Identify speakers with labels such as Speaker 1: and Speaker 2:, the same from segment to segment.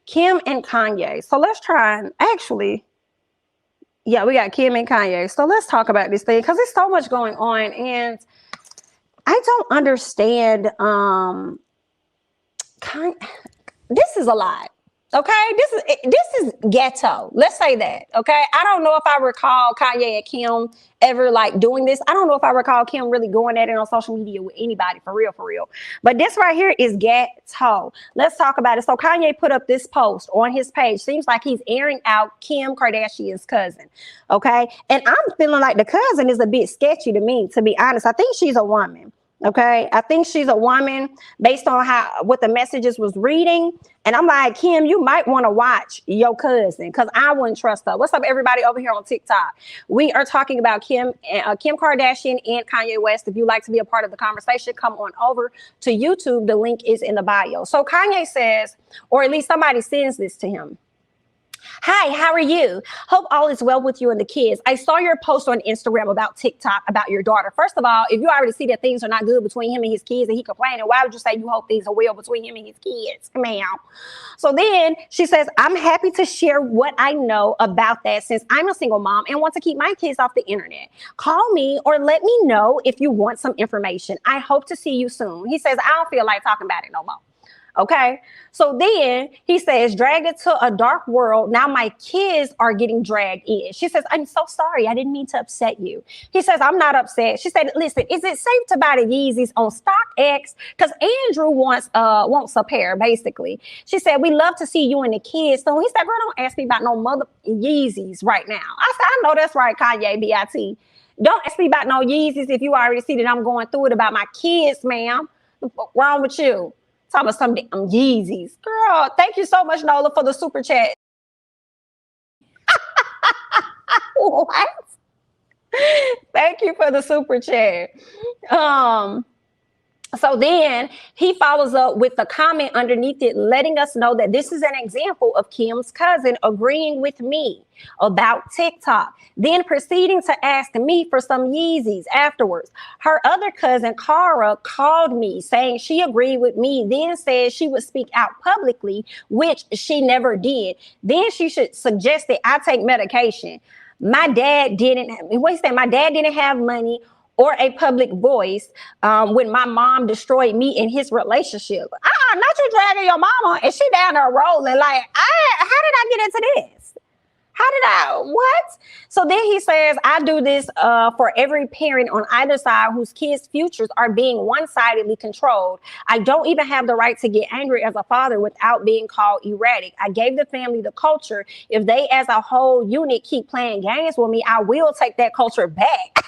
Speaker 1: Kim and Kanye. So let's try and actually, yeah, we got Kim and Kanye. So let's talk about this thing because there's so much going on, and I don't understand. This is a lot. Okay, this is ghetto. Let's say that. Okay, I don't know if I recall Kanye and Kim ever like doing this. I don't know if I recall Kim really going at it on social media with anybody for real, for real. But this right here is ghetto. Let's talk about it. So Kanye put up this post on his page. Seems like he's airing out Kim Kardashian's cousin. Okay, and I'm feeling like the cousin is a bit sketchy to me, to be honest. I think she's a woman. Okay, I think she's a woman based on what the messages was reading. And I'm like, Kim, you might want to watch your cousin because I wouldn't trust her. What's up, everybody over here on TikTok? We are talking about Kim Kardashian and Kanye West. If you'd like to be a part of the conversation, come on over to YouTube. The link is in the bio. So Kanye says, or at least somebody sends this to him. Hi, how are you? Hope all is well with you and the kids. I saw your post on Instagram about TikTok about your daughter. First of all, if you already see that things are not good between him and his kids and he complaining, why would you say you hope things are well between him and his kids? Come on. So then she says, I'm happy to share what I know about that since I'm a single mom and want to keep my kids off the internet. Call me or let me know if you want some information. I hope to see you soon. He says, I don't feel like talking about it no more. Okay, so then he says, drag it to a dark world. Now my kids are getting dragged in. She says, I'm so sorry. I didn't mean to upset you. He says, I'm not upset. She said, listen, is it safe to buy the Yeezys on StockX? Because Andrew wants a pair, basically. She said, we love to see you and the kids. So he said, girl, don't ask me about no mother Yeezys right now. I said, I know that's right, Kanye, B.I.T. Don't ask me about no Yeezys if you already see that I'm going through it about my kids, ma'am. What's wrong with you? Talking about some damn Yeezys. Girl, thank you so much, Nola, for the super chat. What? Thank you for the super chat. So then he follows up with a comment underneath it, letting us know that this is an example of Kim's cousin agreeing with me about TikTok, then proceeding to ask me for some Yeezys afterwards. Her other cousin, Cara, called me saying she agreed with me, then said she would speak out publicly, which she never did. Then she should suggest that I take medication. My dad didn't have money or a public voice when my mom destroyed me in his relationship. Not you dragging your mama and she down there rolling like, how did I get into this? What? So then he says, I do this for every parent on either side whose kids' futures are being one-sidedly controlled. I don't even have the right to get angry as a father without being called erratic. I gave the family the culture. If they as a whole unit keep playing games with me, I will take that culture back.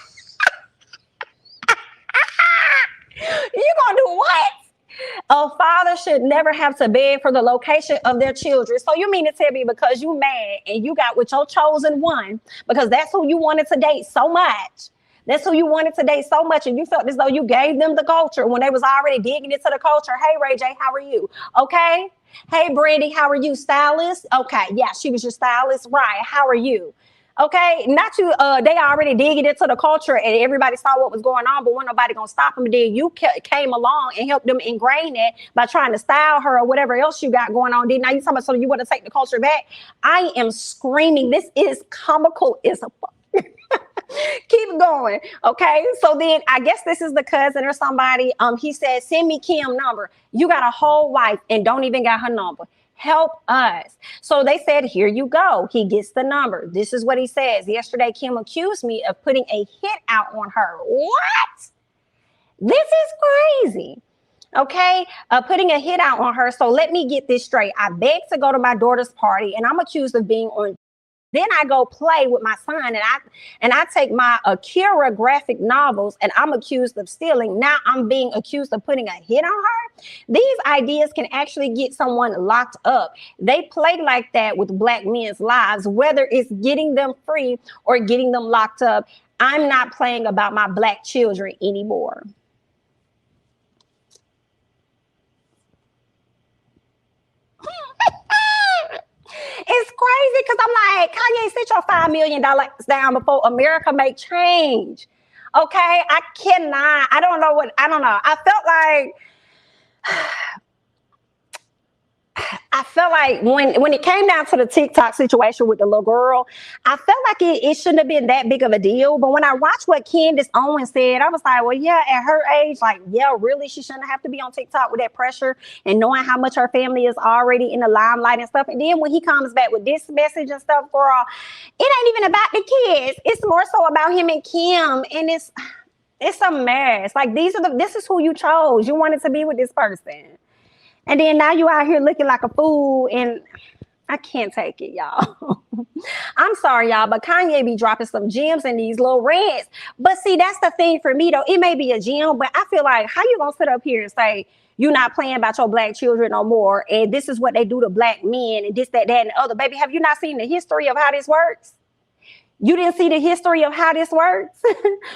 Speaker 1: You gonna do what? A father should never have to beg for the location of their children. So you mean to tell me because you mad and you got with your chosen one, because that's who you wanted to date so much. That's who you wanted to date so much, and you felt as though you gave them the culture when they was already digging into the culture. Hey, Ray J, how are you? Okay. Hey, Brandy, how are you? Stylist? Okay. Yeah, she was your stylist. Right. How are you? Okay, not you. They already digging into the culture, and everybody saw what was going on, but wasn't nobody gonna stop them. And then you came along and helped them ingrain that by trying to style her or whatever else you got going on. Then now you talking about so you want to take the culture back? I am screaming. This is comical as a fuck. Keep going. Okay, so then I guess this is the cousin or somebody. He said, send me Kim number. You got a whole wife and don't even got her number. Help us. So they said, here you go. He gets the number. This is what he says. Yesterday, Kim accused me of putting a hit out on her. What? This is crazy. Okay, putting a hit out on her. So let me get this straight. I begged to go to my daughter's party and I'm accused of being on. Then I go play with my son and I take my Akira graphic novels and I'm accused of stealing. Now I'm being accused of putting a hit on her. These ideas can actually get someone locked up. They play like that with Black men's lives, whether it's getting them free or getting them locked up. I'm not playing about my Black children anymore. It's crazy because I'm like, Kanye, sit your $5 million down before America make change. Okay, I cannot. I don't know. I felt like I felt like when it came down to the TikTok situation with the little girl, I felt like it shouldn't have been that big of a deal. But when I watched what Candace Owens said, I was like, well, yeah, at her age, like, yeah, really, she shouldn't have to be on TikTok with that pressure and knowing how much her family is already in the limelight and stuff. And then when he comes back with this message and stuff, girl, it ain't even about the kids. It's more so about him and Kim, and it's a mess. Like, this is who you chose. You wanted to be with this person. And then now you out here looking like a fool, and I can't take it, y'all. I'm sorry, y'all, but Kanye be dropping some gems in these little rants. But see, that's the thing for me, though. It may be a gem, but I feel like, how you gonna sit up here and say you're not playing about your black children no more, and this is what they do to black men, and this, that, and the other? Baby, have you not seen the history of how this works? You didn't see the history of how this works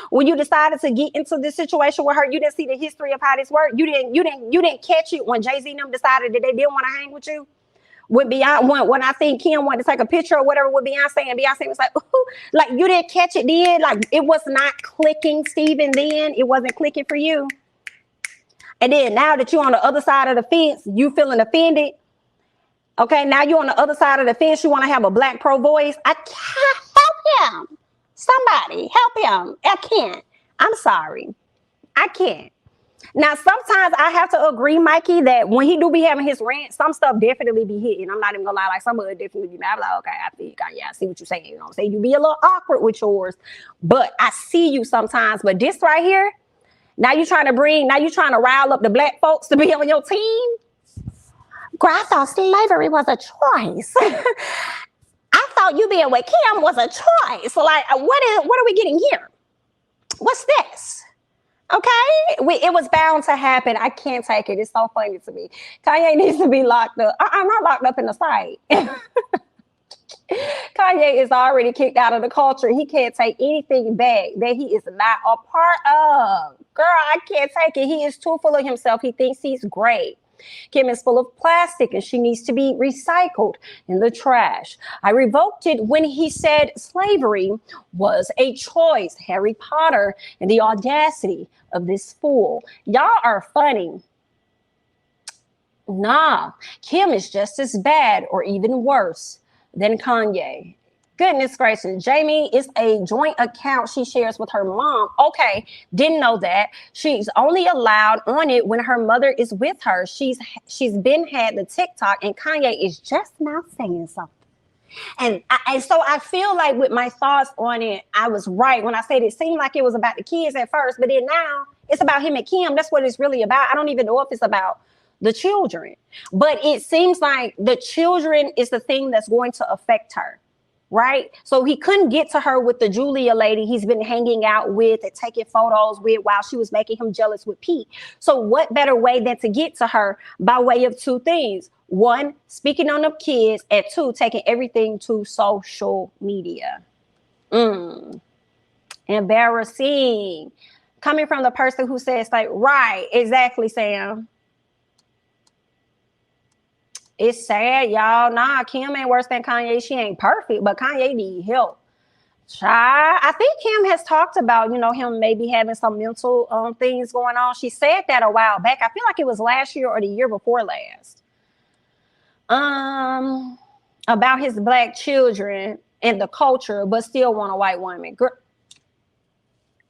Speaker 1: when you decided to get into this situation with her. You didn't see the history of how this worked. You didn't catch it when Jay-Z and them decided that they didn't want to hang with you. When Beyonce, when I think Kim wanted to take a picture or whatever with Beyonce, and Beyonce was like, ooh, like, you didn't catch it then. Like, it was not clicking, Steven. Then it wasn't clicking for you. And then now that you're on the other side of the fence, you feeling offended. Okay, now you're on the other side of the fence. You want to have a Black pro voice. I can't help him. Somebody help him. I can't. I'm sorry. I can't. Now, sometimes I have to agree, Mikey, that when he do be having his rant, some stuff definitely be hitting. I'm not even gonna lie, like some of it definitely be mad. I'm like, okay, I feel you, yeah, I see what you're saying. You know what I'm saying? You be a little awkward with yours, but I see you sometimes. But this right here, now you trying to rile up the Black folks to be on your team. Girl, I thought slavery was a choice. I thought you being with Kim was a choice. So, like, what are we getting here? What's this? Okay, it was bound to happen. I can't take it. It's so funny to me. Kanye needs to be locked up. I'm not locked up in the fight. Kanye is already kicked out of the culture. He can't take anything back that he is not a part of. Girl, I can't take it. He is too full of himself. He thinks he's great. Kim is full of plastic and she needs to be recycled in the trash. I revoked it when he said slavery was a choice. Harry Potter and the audacity of this fool. Y'all are funny. Nah, Kim is just as bad or even worse than Kanye. Goodness gracious. Jamie is a joint account she shares with her mom. Okay, didn't know that. She's only allowed on it when her mother is with her. She's been had the TikTok, and Kanye is just now saying something. And so I feel like with my thoughts on it, I was right when I said it seemed like it was about the kids at first, but then now it's about him and Kim. That's what it's really about. I don't even know if it's about the children, but it seems like the children is the thing that's going to affect her. Right? So he couldn't get to her with the Julia lady he's been hanging out with and taking photos with while she was making him jealous with Pete. So what better way than to get to her by way of two things? One, speaking on the kids, and two, taking everything to social media. Embarrassing. Coming from the person who says, like, right, exactly, Sam. It's sad, y'all. Nah, Kim ain't worse than Kanye. She ain't perfect, but Kanye need help. Child, I think Kim has talked about, him maybe having some mental things going on. She said that a while back. I feel like it was last year or the year before last. About his Black children and the culture, but still want a white woman.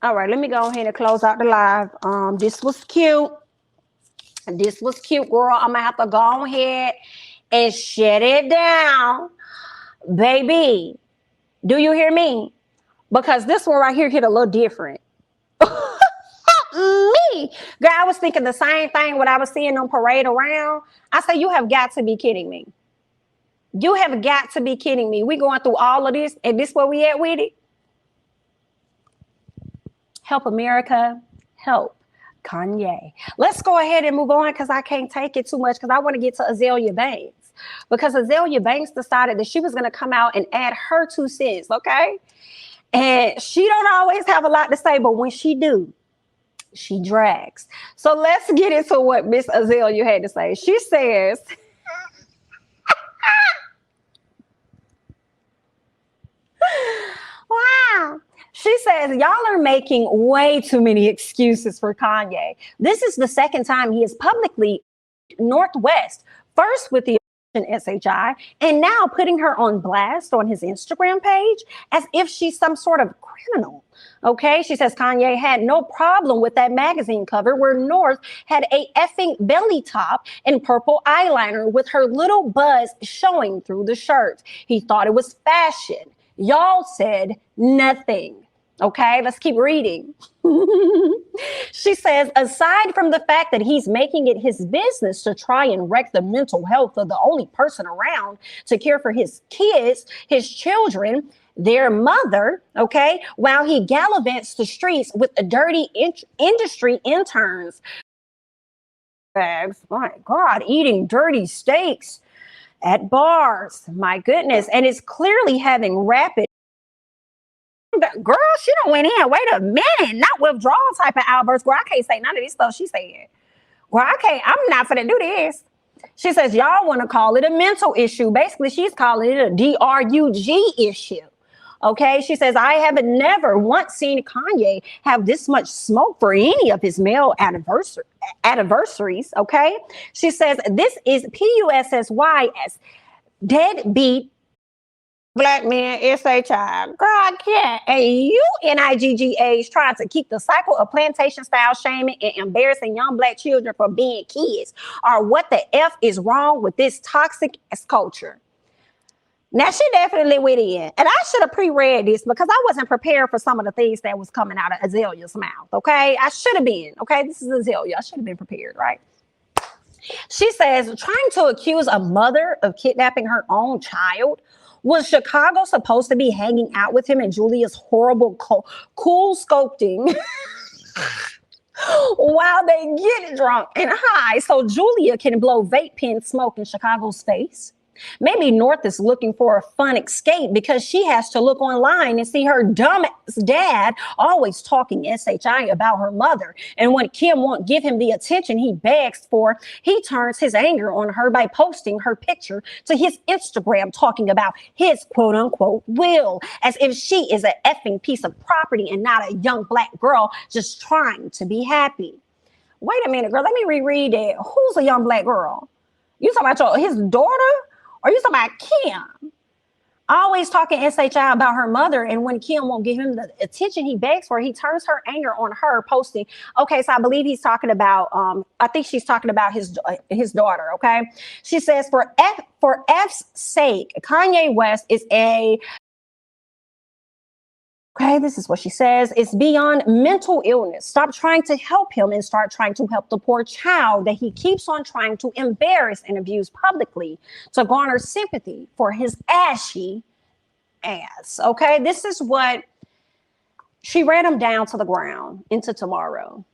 Speaker 1: All right, let me go ahead and close out the live. This was cute. This was cute, girl. I'm going to have to go ahead and shut it down. Baby, do you hear me? Because this one right here hit a little different. Me. Girl, I was thinking the same thing when I was seeing them parade around. I said, you have got to be kidding me. You have got to be kidding me. We going through all of this, and this where we at with it? Help America. Help Kanye. Let's go ahead and move on because I can't take it too much because I want to get to Azealia Banks. Because Azealia Banks decided that she was going to come out and add her 2 cents, okay? And she don't always have a lot to say, but when she do, she drags. So let's get into what Miss Azealia had to say. She says, wow. She says, y'all are making way too many excuses for Kanye. This is the second time he is publicly Northwest, first with the SHI, and now putting her on blast on his Instagram page as if she's some sort of criminal. Okay, she says Kanye had no problem with that magazine cover where North had a effing belly top and purple eyeliner with her little buzz showing through the shirt. He thought it was fashion. Y'all said nothing. Okay, let's keep reading. She says, aside from the fact that he's making it his business to try and wreck the mental health of the only person around to care for his kids, his children, their mother, okay, while he gallivants the streets with the dirty industry interns. My God, eating dirty steaks at bars. My goodness. And it's clearly having rapid. Girl, she done went in. Wait a minute. Not withdrawal type of outbursts. Girl, I can't say none of this stuff she said. Well, I'm not finna do this. She says, y'all want to call it a mental issue. Basically, she's calling it a DRUG issue. Okay, she says, I haven't never once seen Kanye have this much smoke for any of his male anniversaries. Okay, she says, this is PUSSY deadbeat black men SHI. Girl, I can't. And UNIGGAs trying to keep the cycle of plantation style shaming and embarrassing young black children for being kids. Or what the F is wrong with this toxic ass culture? Now, she definitely went in. And I should have pre-read this because I wasn't prepared for some of the things that was coming out of Azalea's mouth, okay? I should have been, okay? This is Azealia. I should have been prepared, right? She says, trying to accuse a mother of kidnapping her own child. Was Chicago supposed to be hanging out with him and Julia's horrible cool sculpting while they get drunk and high so Julia can blow vape pen smoke in Chicago's face? Maybe North is looking for a fun escape because she has to look online and see her dumbass dad always talking SHI about her mother. And when Kim won't give him the attention he begs for, he turns his anger on her by posting her picture to his Instagram talking about his quote unquote will, as if she is an effing piece of property and not a young black girl just trying to be happy. Wait a minute, girl, let me reread it. Who's a young black girl? You talking about his daughter? Or you talking about Kim? Always talking SHI about her mother, and when Kim won't give him the attention he begs for, he turns her anger on her, posting. Okay, so I believe he's talking about. I think she's talking about his daughter. Okay, she says for F's sake, Kanye West is a. Okay, this is what she says. It's beyond mental illness. Stop trying to help him and start trying to help the poor child that he keeps on trying to embarrass and abuse publicly to garner sympathy for his ashy ass. Okay, this is what she ran him down to the ground into tomorrow.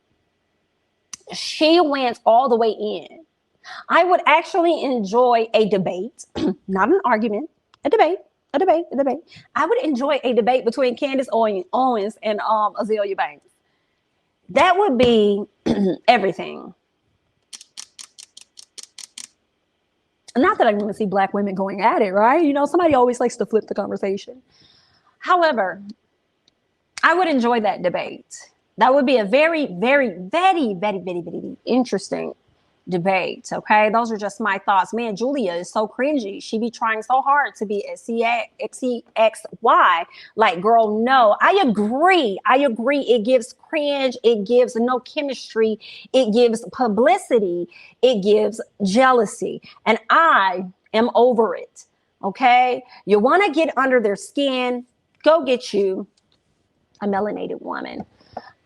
Speaker 1: She went all the way in. I would actually enjoy a debate, not an argument, a debate. I would enjoy a debate between Candace Owens and Azealia Banks. That would be everything. Not that I want to see black women going at it, right? You know, somebody always likes to flip the conversation. However, I would enjoy that debate. That would be a very, very, very, very, very, very interesting debate. Okay, those are just my thoughts. Man, Julia is so cringy. She be trying so hard to be XCXY. Like, girl, no. I agree. It gives cringe. It gives no chemistry. It gives publicity. It gives jealousy. And I am over it. Okay, you want to get under their skin? Go get you a melanated woman.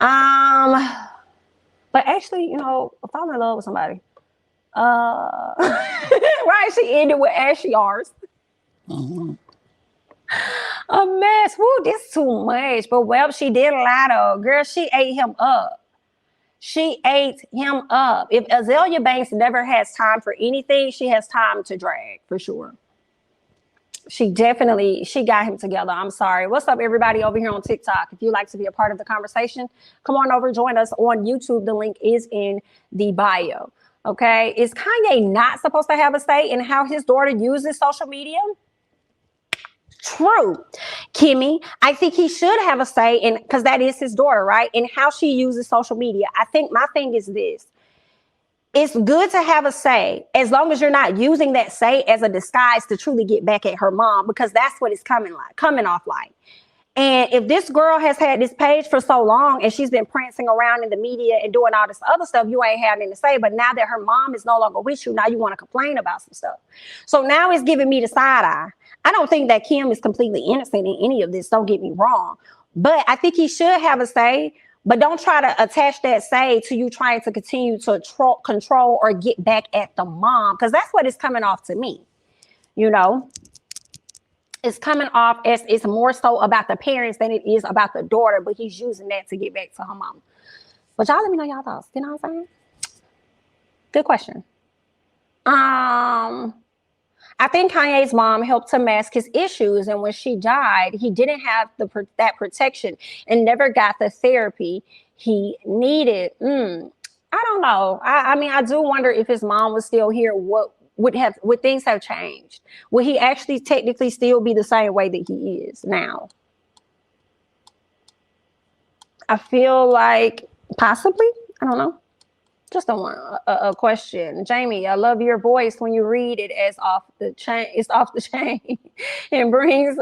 Speaker 1: But actually, you know, fall in love with somebody. Right? She ended with ashy R's. Mm-hmm. A mess. Woo, this too much. But well, she did a lot of. Girl, she ate him up. She ate him up. If Azealia Banks never has time for anything, she has time to drag for sure. She got him together. I'm sorry. What's up, everybody over here on TikTok? If you'd like to be a part of the conversation, come on over, join us on YouTube. The link is in the bio. Okay. Is Kanye not supposed to have a say in how his daughter uses social media? True. Kimmy, I think he should have a say in, because that is his daughter, right? In how she uses social media. I think my thing is this. it's good to have a say as long as you're not using that say as a disguise to truly get back at her mom, because that's what it's coming off like. And if this girl has had this page for so long and she's been prancing around in the media and doing all this other stuff, you ain't having to say. But now that her mom is no longer with you, now you want to complain about some stuff. So now it's giving me the side eye. I don't think that Kim is completely innocent in any of this. Don't get me wrong. But I think he should have a say. But don't try to attach that say to you trying to continue to control or get back at the mom, because that's what it's coming off to me. You know, it's coming off as it's more so about the parents than it is about the daughter, but he's using that to get back to her mom. But y'all let me know y'all thoughts. You know what I'm saying? Good question. I think Kanye's mom helped to mask his issues, and when she died, he didn't have that protection and never got the therapy he needed. I don't know. I mean, I do wonder if his mom was still here, would things have changed? Would he actually technically still be the same way that he is now? I feel like possibly. I don't know. Just a question. Jamie, I love your voice when you read it as off the chain. It's off the chain and brings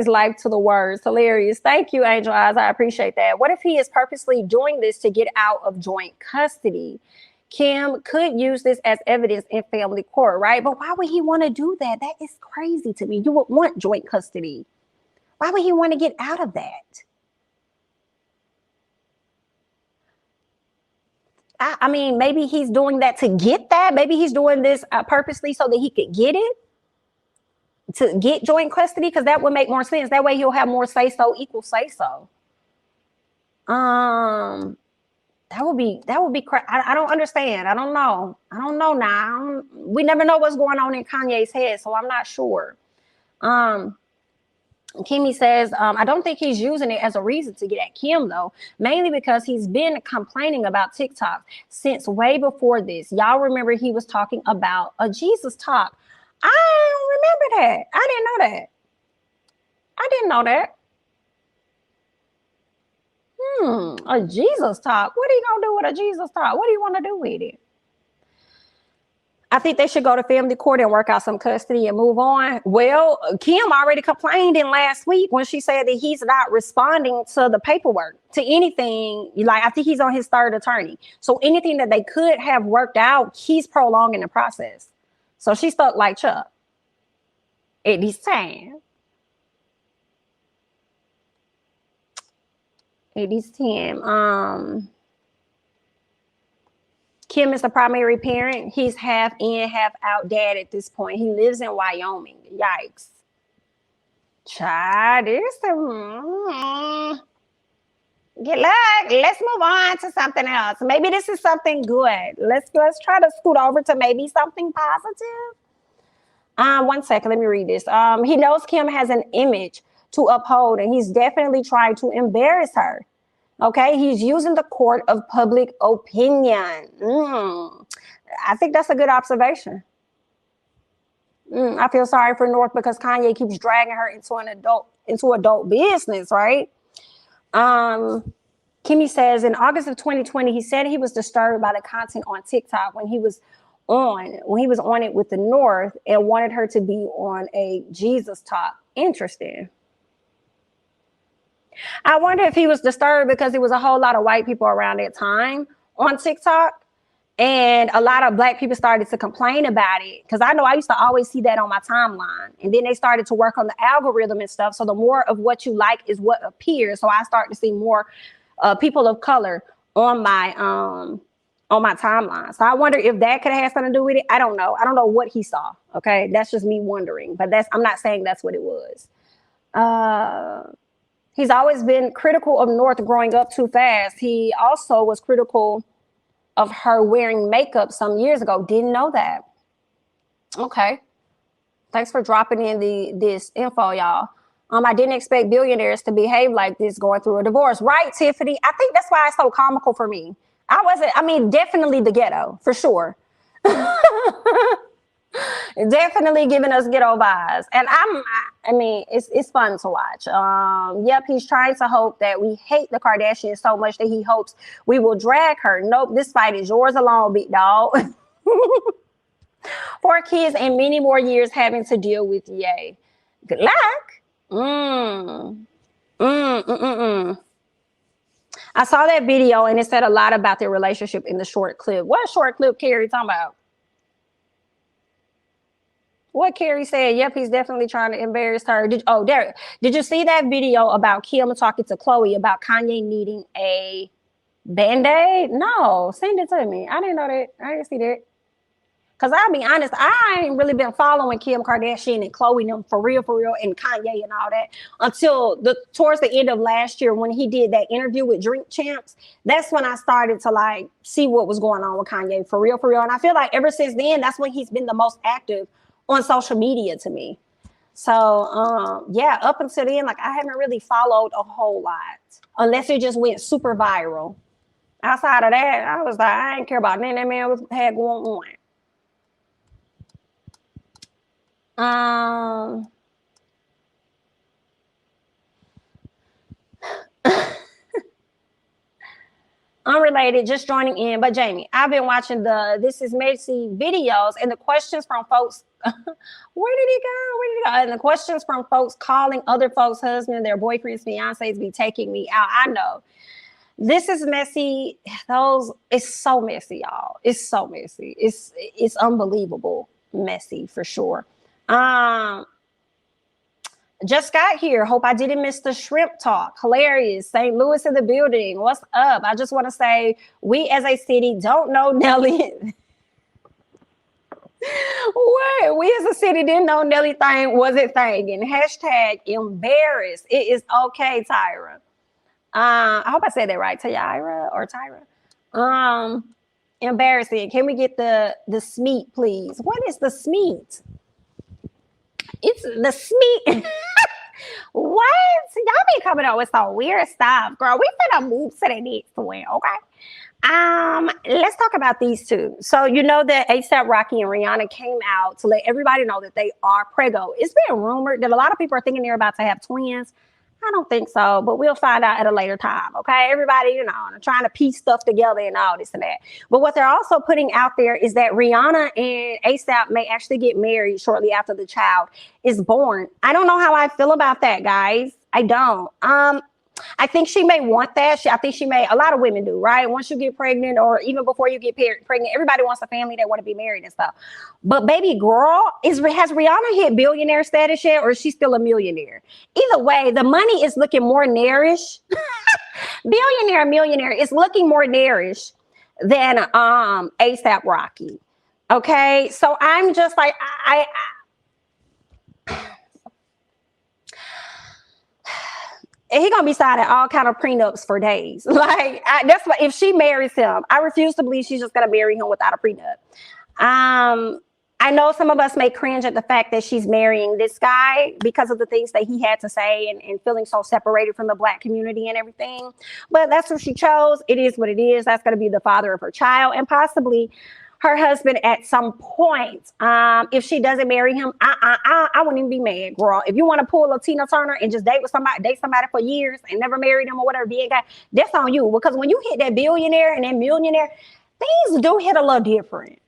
Speaker 1: life to the words. Hilarious. Thank you, Angel Eyes. I appreciate that. What if he is purposely doing this to get out of joint custody? Kim could use this as evidence in family court, right? But why would he want to do that? That is crazy to me. You would want joint custody. Why would he want to get out of that? I mean, maybe he's doing that to get that. Maybe he's doing this purposely so that he could get it, to get joint custody, because that would make more sense. That way he'll have more say-so equals say-so. That would be I don't understand. I don't know now. We never know what's going on in Kanye's head, so I'm not sure. Kimmy says, I don't think he's using it as a reason to get at Kim, though, mainly because he's been complaining about TikTok since way before this. Y'all remember he was talking about a Jesus talk. I don't remember that. I didn't know that. A Jesus talk. What are you going to do with a Jesus talk? What do you want to do with it? I think they should go to family court and work out some custody and move on. Well, Kim already complained in last week when she said that he's not responding to the paperwork, to anything. Like, I think he's on his third attorney. So anything that they could have worked out, he's prolonging the process. So she stuck like Chuck. At this time. At this time. Kim is the primary parent. He's half in, half out dad at this point. He lives in Wyoming. Yikes. Child, let's move on to something else. Maybe this is something good. Let's try to scoot over to maybe something positive. 1 second, let me read this. He knows Kim has an image to uphold, and he's definitely trying to embarrass her. Okay, he's using the court of public opinion. I think that's a good observation. I feel sorry for North because Kanye keeps dragging her into adult business, right? Kimmy says in August of 2020, he said he was disturbed by the content on TikTok when he was on it with the North and wanted her to be on a Jesus talk. Interesting. I wonder if he was disturbed because there was a whole lot of white people around that time on TikTok, and a lot of black people started to complain about it, because I know I used to always see that on my timeline, and then they started to work on the algorithm and stuff. So the more of what you like is what appears. So I start to see more people of color on my timeline. So I wonder if that could have had something to do with it. I don't know. I don't know what he saw. Okay, that's just me wondering, but I'm not saying that's what it was. He's always been critical of North growing up too fast. He also was critical of her wearing makeup some years ago. Didn't know that. Okay. Thanks for dropping in this info, y'all. I didn't expect billionaires to behave like this going through a divorce. Right, Tiffany? I think that's why it's so comical for me. Definitely the ghetto, for sure. Definitely giving us ghetto vibes. And I mean, it's fun to watch. Yep, he's trying to hope that we hate the Kardashians so much that he hopes we will drag her. Nope, this fight is yours alone, big dog. 4 kids and many more years having to deal with Ye. Good luck. I saw that video and it said a lot about their relationship in the short clip. What short clip Carrie talking about? What Carrie said, yep, he's definitely trying to embarrass her. Did you see that video about Kim talking to Khloe about Kanye needing a Band-Aid? No, send it to me. I didn't know that. I didn't see that. Because I'll be honest, I ain't really been following Kim Kardashian and Khloe them for real, and Kanye and all that until towards the end of last year when he did that interview with Drink Champs. That's when I started to like see what was going on with Kanye for real. And I feel like ever since then, that's when he's been the most active on social media to me. So yeah, up until then, like I haven't really followed a whole lot unless it just went super viral. Outside of that, I was like, I didn't care about nothing that man had going on. Unrelated, just joining in. But Jamie, I've been watching the This Is Messy videos and the questions from folks. Where did he go? And the questions from folks calling other folks' husbands, their boyfriends, fiancés be taking me out. I know. This is messy. It's so messy, y'all. It's so messy. It's unbelievable messy for sure. Just got here. Hope I didn't miss the shrimp talk. Hilarious. St. Louis in the building. What's up? I just want to say we as a city don't know Nelly. What? We as a city didn't know Nelly thing was it thing. And hashtag embarrassed. It is okay, Tyra. I hope I said that right. Tyra or Tyra. Embarrassing. Can we get the Smeet, please? What is the Smeet? It's the Smeet. What? Y'all be coming up with some weird stuff, girl. We finna move to the next one, okay? Let's talk about these two. So you know that ASAP Rocky and Rihanna came out to let everybody know that they are preggo. It's been rumored that a lot of people are thinking they're about to have twins. I don't think so, but we'll find out at a later time, okay? Everybody, trying to piece stuff together and all this and that. But what they're also putting out there is that Rihanna and ASAP may actually get married shortly after the child is born. I don't know how I feel about that, guys. I don't. I think she may want that. I think she may, a lot of women do, right? Once you get pregnant or even before you get pregnant, everybody wants a family that want to be married and stuff. But baby girl, has Rihanna hit billionaire status yet or is she still a millionaire? Either way, the money is looking more nairish. Millionaire, it's looking more nairish than ASAP Rocky. Okay, so I'm just like, and he gonna be signing all kind of prenups for days. Like that's what if she marries him, I refuse to believe she's just gonna marry him without a prenup. I know some of us may cringe at the fact that she's marrying this guy because of the things that he had to say and feeling so separated from the Black community and everything. But that's what she chose. It is what it is. That's gonna be the father of her child and possibly her husband at some point. If she doesn't marry him, I wouldn't even be mad, girl. If you want to pull a Tina Turner and just date somebody for years and never marry them or whatever, be a guy, that's on you. Because when you hit that billionaire and that millionaire, things do hit a little different,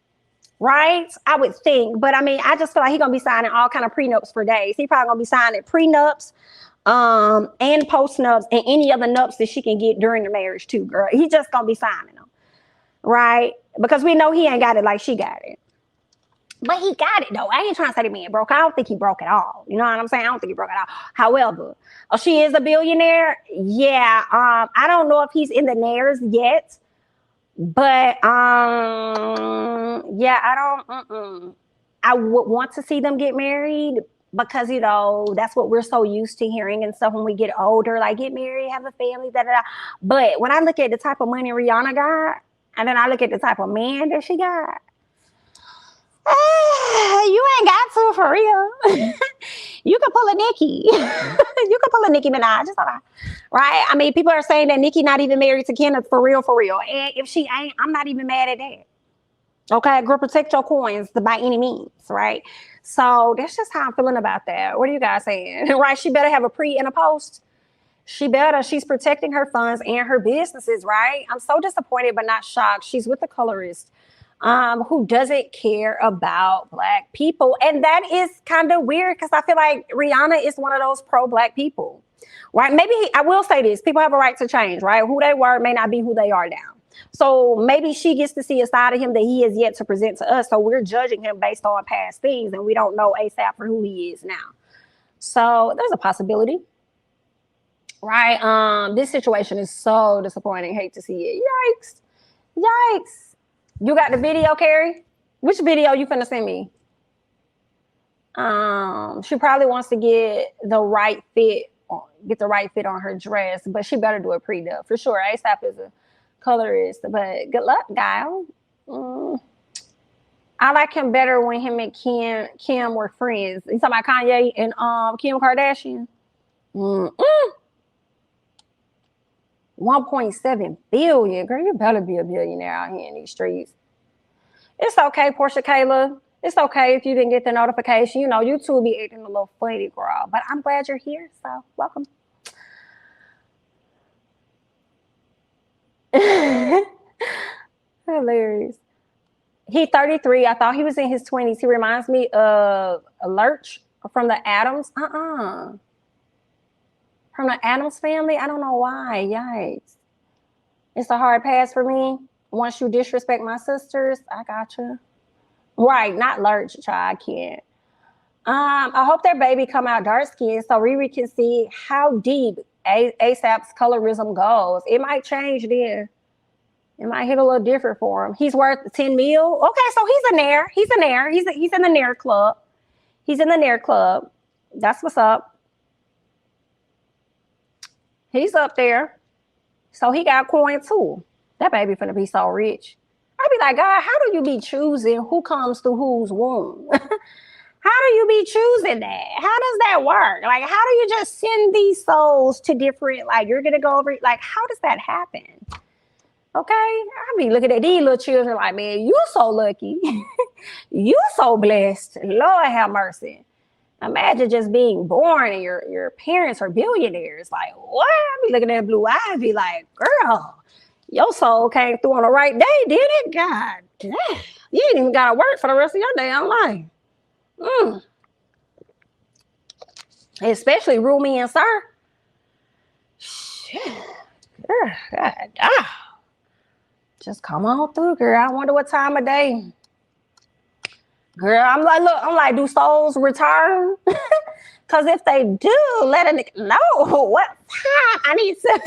Speaker 1: right? I would think. But I mean, I just feel like he's gonna be signing all kind of prenups for days. He probably gonna be signing prenups and post-nups and any other nups that she can get during the marriage too, girl. He just gonna be signing them, right? Because we know he ain't got it like she got it. But he got it, though. I ain't trying to say the man broke. I don't think he broke at all. You know what I'm saying? I don't think he broke at all. However, she is a billionaire. Yeah. I don't know if he's in the nares yet. But, yeah, I would want to see them get married because, that's what we're so used to hearing and stuff when we get older. Like, get married, have a family, da-da-da. But when I look at the type of money Rihanna got, and then I look at the type of man that she got. You ain't got to for real. You can pull a Nicki. You can pull a Nicki Minaj. Right? I mean, people are saying that Nicki not even married to Kenneth for real. And if she ain't, I'm not even mad at that. Okay, girl, protect your coins by any means, right? So that's just how I'm feeling about that. What are you guys saying? Right? She better have a pre and a post. She better. She's protecting her funds and her businesses, right? I'm so disappointed, but not shocked. She's with the colorist who doesn't care about Black people. And that is kind of weird because I feel like Rihanna is one of those pro-Black people, right? Maybe I will say this. People have a right to change, right? Who they were may not be who they are now. So maybe she gets to see a side of him that he has yet to present to us. So we're judging him based on past things and we don't know ASAP for who he is now. So there's a possibility. Right. This situation is so disappointing. Hate to see it. Yikes. Yikes. You got the video, Carrie? Which video you finna send me? She probably wants to get the right fit on her dress, but she better do a pre-dub for sure. ASAP is a colorist, but good luck, guy. I like him better when him and Kim were friends. You talking about Kanye and Kim Kardashian? 1.7 billion. Girl, you better be a billionaire out here in these streets. It's okay, Portia Kayla. It's okay if you didn't get the notification. You know, you two will be acting a little funny, girl. But I'm glad you're here, so welcome. Hilarious. He 33. I thought he was in his 20s. He reminds me of Lurch from the Addams. From the Addams family. I don't know why. Yikes. It's a hard pass for me. Once you disrespect my sisters, I got you. Right, not Lurch, child. I can't. I hope their baby come out dark skinned so Riri can see how deep ASAP's colorism goes. It might change then. It might hit a little different for him. He's worth 10 mil. Okay, so he's a Nair. He's a Nair. He's in the Nair club. He's in the Nair club. That's what's up. He's up there. So he got coin too. That baby finna be so rich. I'd be like, God, how do you be choosing who comes through whose womb? How do you be choosing that? How does that work? Like, how do you just send these souls to different, like, you're going to go over, like, how does that happen? Okay? I be looking at these little children like, man, you so lucky. You so blessed. Lord have mercy. Imagine just being born and your parents are billionaires. Like, what? I be looking at blue eyes, be like, girl, your soul came through on the right day, did it? God damn. You ain't even got to work for the rest of your damn life. Especially Rumi and Sir. Shit. Girl, God, just come on through, girl. I wonder what time of day. Girl, I'm like, do souls return? Because if they do, let a nigga know what time I need to.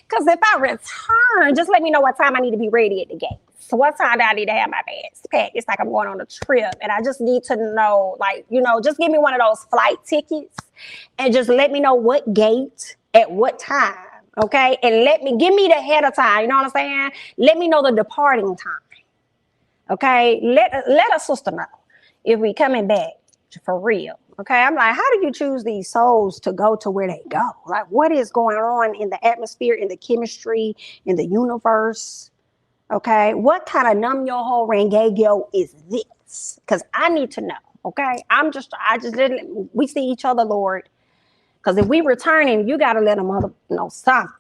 Speaker 1: Because if I return, just let me know what time I need to be ready at the gate. So what time do I need to have my bags packed? It's like I'm going on a trip and I just need to know, like, you know, just give me one of those flight tickets and just let me know what gate at what time, okay? And give me the head of time, you know what I'm saying? Let me know the departing time, okay? Let a sister know if we coming back for real, okay? I'm like, how do you choose these souls to go to where they go? Like, what is going on in the atmosphere, in the chemistry, in the universe? Okay, what kind of numb your whole Rangagyo is this? Because I need to know. Okay, I just didn't. We see each other, Lord. Because if we returning, you gotta let a mother know something.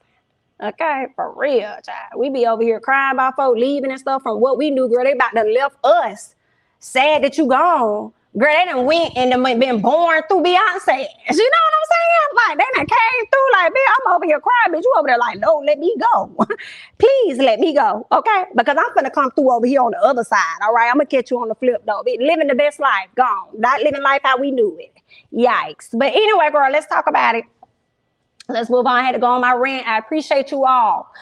Speaker 1: Okay, for real, child. We be over here crying about folks leaving and stuff from what we knew, girl. They about to left us. Sad that you gone. Girl, they done went and done been born through Beyonce. You know what I'm saying? Like, they done came through like, bitch, I'm over here crying, bitch. You over there like, no, let me go. Please let me go, okay? Because I'm gonna come through over here on the other side, all right? I'm gonna catch you on the flip, though. Bitch, living the best life, gone. Not living life how we knew it. Yikes. But anyway, girl, let's talk about it. Let's move on. I had to go on my rant. I appreciate you all.